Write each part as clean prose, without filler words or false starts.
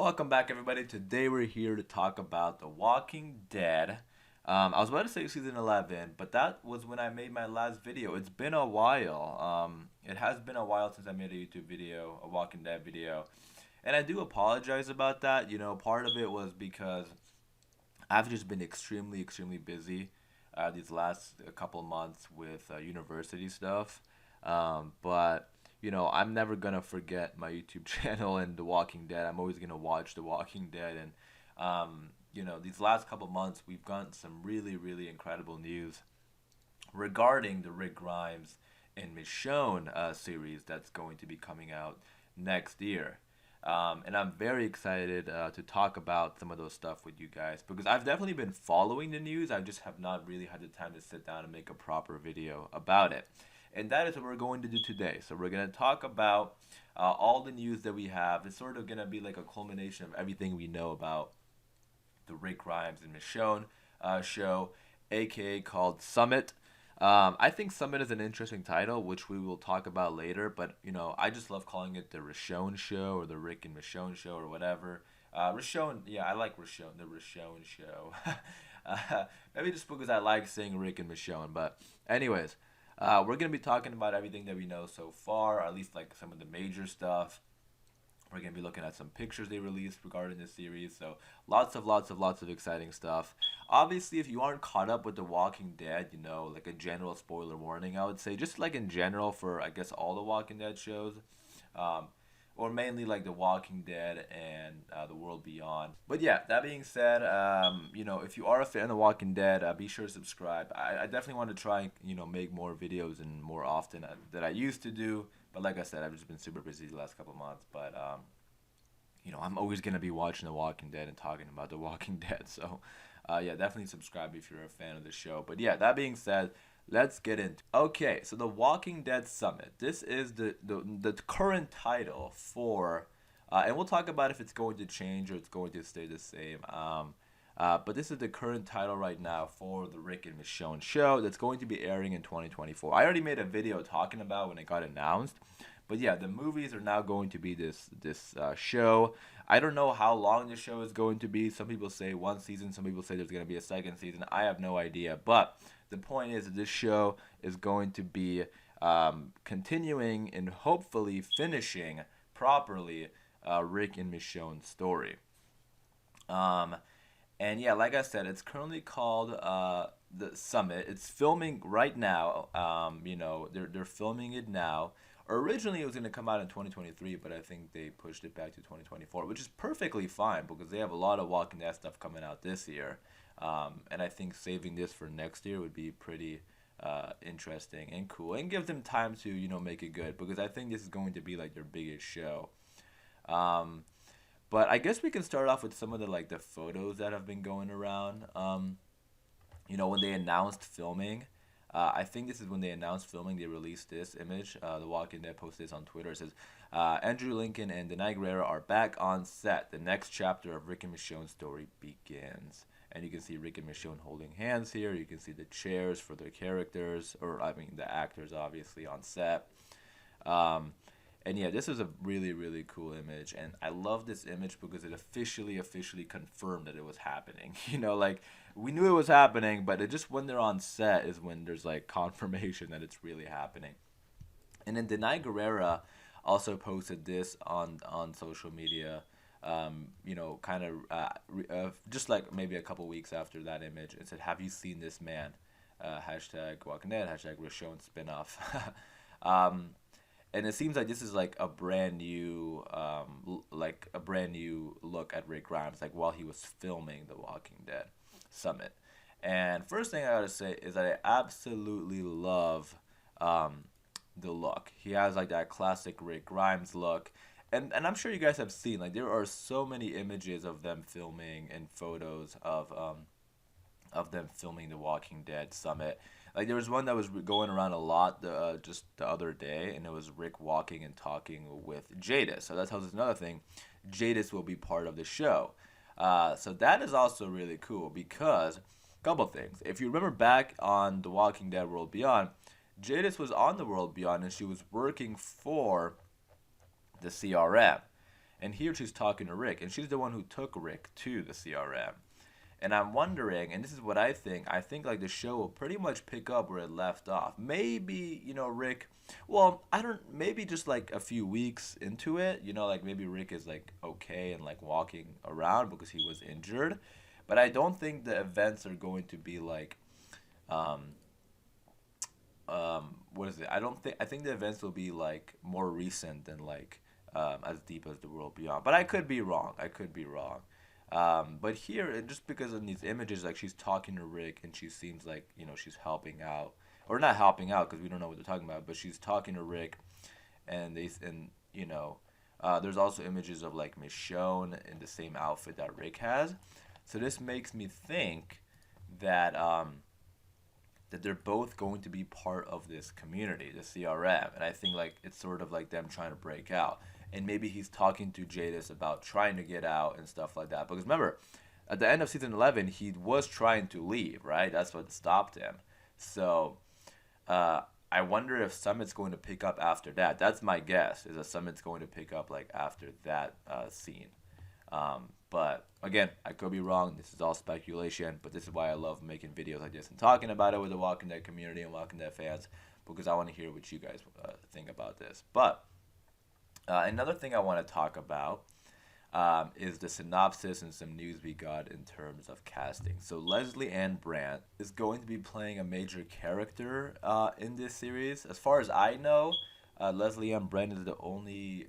Welcome back, everybody. Today we're here to talk about The Walking Dead. I was about to say season 11, but that was when I made my last video. It's been a while. It has been a while since I made a YouTube video, a Walking Dead video. And I do apologize about that. Part of it was because I've just been extremely busy these last couple months with university stuff. But I'm never gonna forget my YouTube channel and The Walking Dead. I'm always gonna watch The Walking Dead, and these last couple months we've gotten some really incredible news regarding the Rick Grimes and Michonne series that's going to be coming out next year. And I'm very excited to talk about some of those stuff with you guys because I've definitely been following the news. I just have not really had the time to sit down and make a proper video about it. And that is what we're going to do today. So we're going to talk about all the news that we have. It's sort of going to be like a culmination of everything we know about the Rick Grimes and Michonne show, aka called Summit. I think Summit is an interesting title, which we will talk about later. But I just love calling it the Michonne Show or the Rick and Michonne Show or whatever. Michonne, yeah, I like Michonne, the Michonne Show. Maybe just because I like saying Rick and Michonne. But anyways, we're gonna be talking about everything that we know so far, or at least like some of the major stuff. We're gonna be looking at some pictures they released regarding this series. So lots of exciting stuff. Obviously, if you aren't caught up with The Walking Dead, like a general spoiler warning, I would say just like in general for I guess all the Walking Dead shows. Um, or mainly like The Walking Dead and The World Beyond. But yeah, that being said, if you are a fan of The Walking Dead, be sure to subscribe. I definitely want to try, make more videos and more often that I used to do. But like I said, I've just been super busy the last couple of months. But I'm always gonna be watching The Walking Dead and talking about The Walking Dead. So yeah, definitely subscribe if you're a fan of the show. But yeah, that being said, let's get into. Okay, so the Walking Dead Summit. This is the current title for, and we'll talk about if it's going to change or it's going to stay the same. But this is the current title right now for the Rick and Michonne show that's going to be airing in 2024. I already made a video talking about when it got announced. But yeah, the movies are now going to be this show. I don't know how long the show is going to be. Some people say one season. Some people say there's going to be a second season. I have no idea. But the point is that this show is going to be continuing and hopefully finishing properly Rick and Michonne's story. Um, and yeah, like I said, it's currently called the Summit. It's filming right now. They're filming it now. Originally, it was going to come out in 2023, but I think they pushed it back to 2024, which is perfectly fine because they have a lot of Walking Dead stuff coming out this year. And I think saving this for next year would be pretty interesting and cool and give them time to, make it good because I think this is going to be like their biggest show. Um, but I guess we can start off with some of the photos that have been going around. When they announced filming, I think this is when they announced filming. They released this image. The Walking Dead posted this on Twitter. It says, Andrew Lincoln and Denai Guerrero are back on set. The next chapter of Rick and Michonne's story begins. And you can see Rick and Michonne holding hands here. You can see the chairs for their characters, or I mean the actors, obviously, on set. Um, and yeah, this is a really cool image, and I love this image because it officially confirmed that it was happening. Like we knew it was happening, but it just when they're on set is when there's like confirmation that it's really happening. And then Denai Guerrera also posted this on social media. Kind of just like maybe a couple weeks after that image, it said, "Have you seen this man?" Hashtag Walking Dead, hashtag Michonne spinoff. um, and it seems like this is like a brand new, like a brand new look at Rick Grimes, like while he was filming The Walking Dead Summit. And first thing I gotta say is that I absolutely love um, the look. He has like that classic Rick Grimes look. And I'm sure you guys have seen like there are so many images of them filming and photos of them filming the Walking Dead Summit. Like there was one that was going around a lot just the other day, and it was Rick walking and talking with Jadis. So that tells us another thing. Jadis will be part of the show. So that is also really cool because couple things. If you remember back on The Walking Dead World Beyond, Jadis was on the World Beyond and she was working for the CRM. And here she's talking to Rick, and she's the one who took Rick to the CRM. And I'm wondering, and this is what I think like the show will pretty much pick up where it left off. Maybe, Rick, well, I don't, maybe just like a few weeks into it, like maybe Rick is like okay and like walking around because he was injured. But I don't think the events are going to be like, um, what is it? I think the events will be like more recent than like, as deep as the world beyond. But I could be wrong. I could be wrong. But here, and just because of these images, like she's talking to Rick, and she seems like she's helping out, or not helping out because we don't know what they're talking about. But she's talking to Rick, and there's also images of like Michonne in the same outfit that Rick has. So this makes me think that that they're both going to be part of this community, the CRM, and I think like it's sort of like them trying to break out, and maybe he's talking to Jadis about trying to get out and stuff like that. Because remember, at the end of season 11, he was trying to leave, right? That's what stopped him. So uh, I wonder if Summit's going to pick up after that. That's my guess. Is that Summit's going to pick up like after that scene. But again, I could be wrong. This is all speculation, but this is why I love making videos like this and talking about it with the Walking Dead community and Walking Dead fans, because I want to hear what you guys think about this. But another thing I want to talk about is the synopsis and some news we got in terms of casting. So Leslie Ann Brandt is going to be playing a major character in this series. As far as I know, Leslie Ann Brandt is the only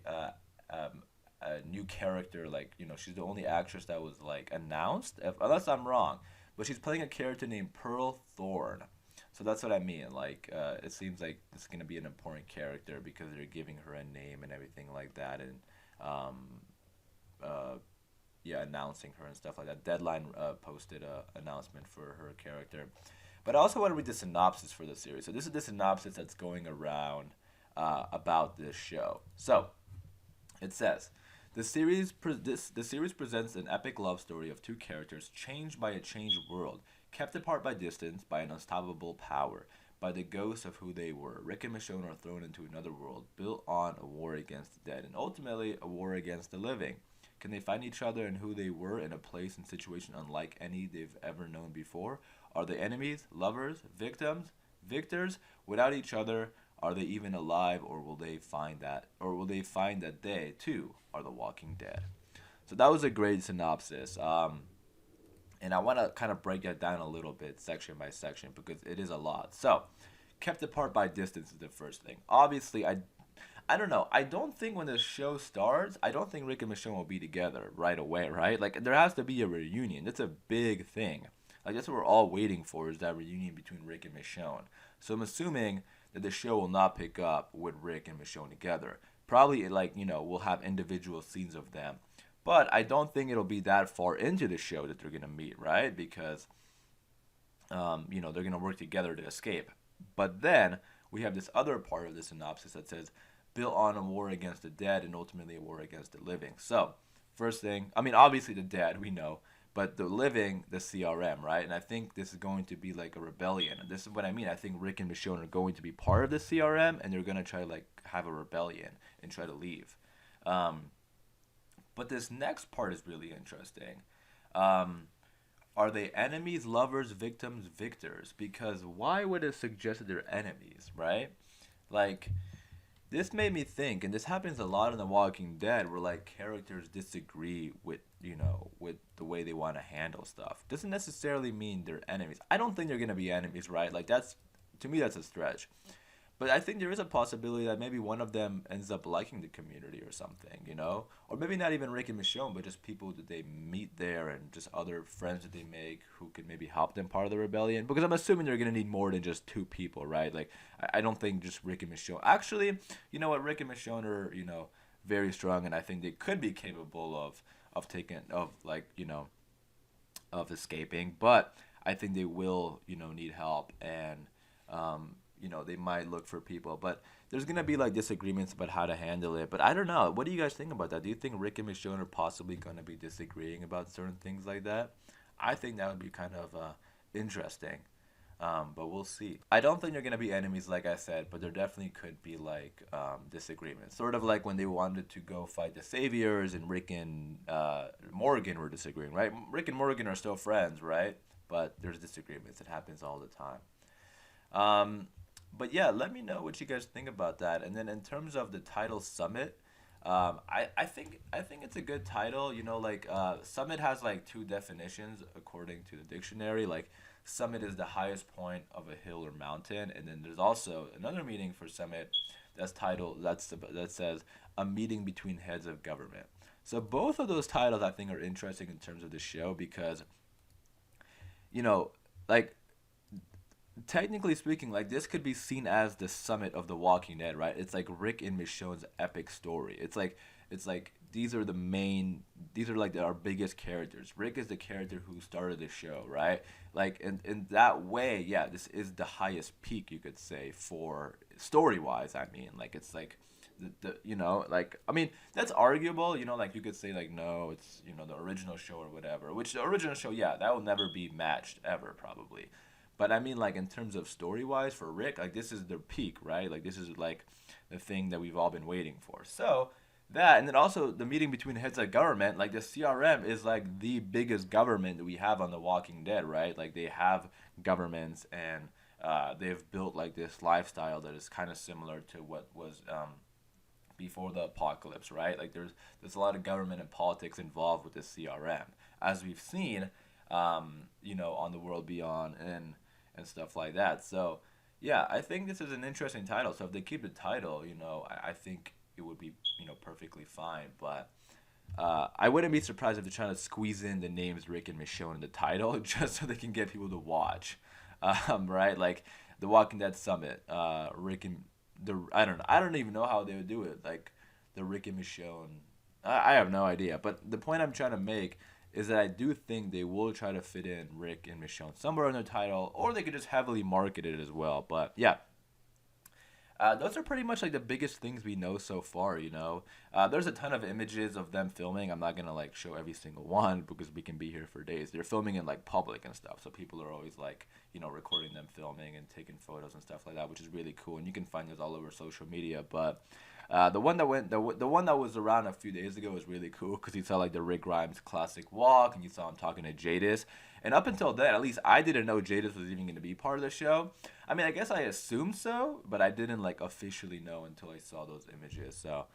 a new character, like she's the only actress that was like announced, unless I'm wrong, but she's playing a character named Pearl Thorne. So that's what I mean, like it seems like it's going to be an important character because they're giving her a name and everything like that, and uh, yeah, announcing her and stuff like that. Deadline posted a announcement for her character. But I also want to read the synopsis for the series. So this is the synopsis that's going around about this show. So it says, the series presents an epic love story of two characters changed by a changed world, kept apart by distance, by an unstoppable power, by the ghosts of who they were. Rick and Michonne are thrown into another world, built on a war against the dead, and ultimately a war against the living. Can they find each other and who they were in a place and situation unlike any they've ever known before? Are they enemies, lovers, victims, victors? Without each other, are they even alive, or will they find that they too are the Walking Dead? So that was a great synopsis. And I want to kind of break that down a little bit, section by section, because it is a lot. So, kept apart by distance is the first thing. Obviously, I don't know. I don't think when the show starts, I don't think Rick and Michonne will be together right away, right? Like, there has to be a reunion. That's a big thing. Like, that's what we're all waiting for, is that reunion between Rick and Michonne. So I'm assuming that the show will not pick up with Rick and Michonne together. Probably, like, we'll have individual scenes of them. But I don't think it'll be that far into the show that they're going to meet, right? Because, they're going to work together to escape. But then we have this other part of the synopsis that says, built on a war against the dead and ultimately a war against the living. So, first thing, I mean, obviously the dead, we know. But the living, the CRM, right? And I think this is going to be like a rebellion. And this is what I mean. I think Rick and Michonne are going to be part of the CRM, and they're going to try to, like, have a rebellion and try to leave. But this next part is really interesting. Are they enemies, lovers, victims, victors? Because why would it suggest that they're enemies, right? Like, this made me think, and this happens a lot in The Walking Dead, where like characters disagree with with the way they want to handle stuff. Doesn't necessarily mean they're enemies. I don't think they're gonna be enemies, right? Like that's, to me, that's a stretch. But I think there is a possibility that maybe one of them ends up liking the community or something, or maybe not even Rick and Michonne, but just people that they meet there and just other friends that they make who could maybe help them part of the rebellion. Because I'm assuming they're gonna need more than just two people, right? Like I don't think just Rick and Michonne. Actually, you know what? Rick and Michonne are very strong, and I think they could be capable of escaping. But I think they will need help, and they might look for people, but there's gonna be like disagreements about how to handle it. But I don't know. What do you guys think about that? Do you think Rick and Michonne are possibly gonna be disagreeing about certain things like that? I think that would be kind of interesting. But we'll see. I don't think they're gonna be enemies, like I said, but there definitely could be like disagreements. Sort of like when they wanted to go fight the Saviors, and Rick and Morgan were disagreeing, right? Rick and Morgan are still friends, right? But there's disagreements. It happens all the time. Um, but yeah, let me know what you guys think about that. And then in terms of the title Summit, I think it's a good title. Like Summit has like two definitions according to the dictionary. Like summit is the highest point of a hill or mountain, and then there's also another meaning for summit that says a meeting between heads of government. So both of those titles I think are interesting in terms of the show because you know like technically speaking, like this could be seen as the summit of The Walking Dead, right? It's like Rick and Michonne's epic story. It's like these are like our biggest characters. Rick is the character who started the show, right? Like in that way, yeah, this is the highest peak you could say for story wise. I mean, like it's like like I mean that's arguable. Like you could say like no, it's the original show or whatever. Which the original show, yeah, that will never be matched ever probably. But I mean, like in terms of story wise for Rick, like this is their peak, right? Like this is like the thing that we've all been waiting for. So that, and then also the meeting between heads of government, like the CRM is like the biggest government that we have on The Walking Dead, right? Like they have governments, and they've built like this lifestyle that is kind of similar to what was before the apocalypse, right? Like there's a lot of government and politics involved with the CRM, as we've seen, on the World Beyond and stuff like that. So yeah, I think this is an interesting title. So if they keep the title, I think it would be perfectly fine. But I wouldn't be surprised if they're trying to squeeze in the names Rick and Michonne in the title just so they can get people to watch, right? Like the Walking Dead Summit, Rick and I don't even know how they would do it. Like the Rick and Michonne, I have no idea. But the point I'm trying to make is that I do think they will try to fit in Rick and Michonne somewhere in their title, or they could just heavily market it as well. But yeah, those are pretty much like the biggest things we know so far. There's a ton of images of them filming. I'm not gonna like show every single one because we can be here for days. They're filming in like public and stuff, so people are always like recording them filming and taking photos and stuff like that, which is really cool. And you can find those all over social media. But the one that was around a few days ago was really cool because you saw like the Rick Grimes classic walk, and you saw him talking to Jadis. And up until then, at least I didn't know Jadis was even going to be part of the show. I mean, I guess I assumed so, but I didn't like officially know until I saw those images. So,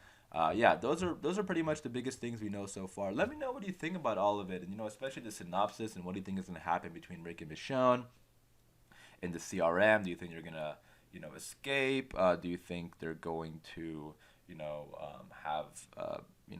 yeah, those are pretty much the biggest things we know so far. Let me know what you think about all of it, and especially the synopsis and what do you think is going to happen between Rick and Michonne in the CRM. Do you think they're gonna escape? Do you think they're going to have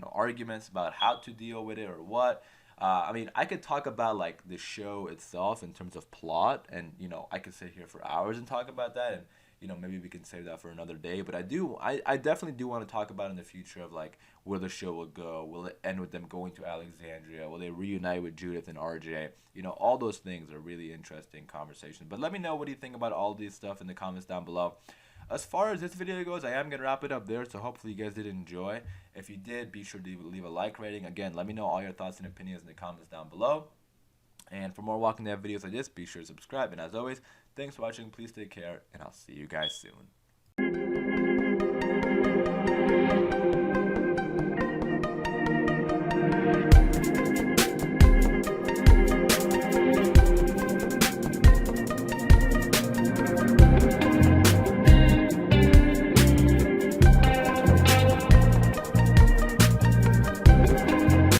arguments about how to deal with it or what? I mean, I could talk about like the show itself in terms of plot, and I could sit here for hours and talk about that, and maybe we can save that for another day. But I definitely do want to talk about in the future of like where the show will go. Will it end with them going to Alexandria? Will they reunite with Judith and RJ? All those things are really interesting conversations. But let me know what do you think about all these stuff in the comments down below. As far as this video goes, I am going to wrap it up there, so hopefully you guys did enjoy. If you did, be sure to leave a like rating. Again, let me know all your thoughts and opinions in the comments down below. And for more Walking Dead videos like this, be sure to subscribe. And as always, thanks for watching, please take care, and I'll see you guys soon.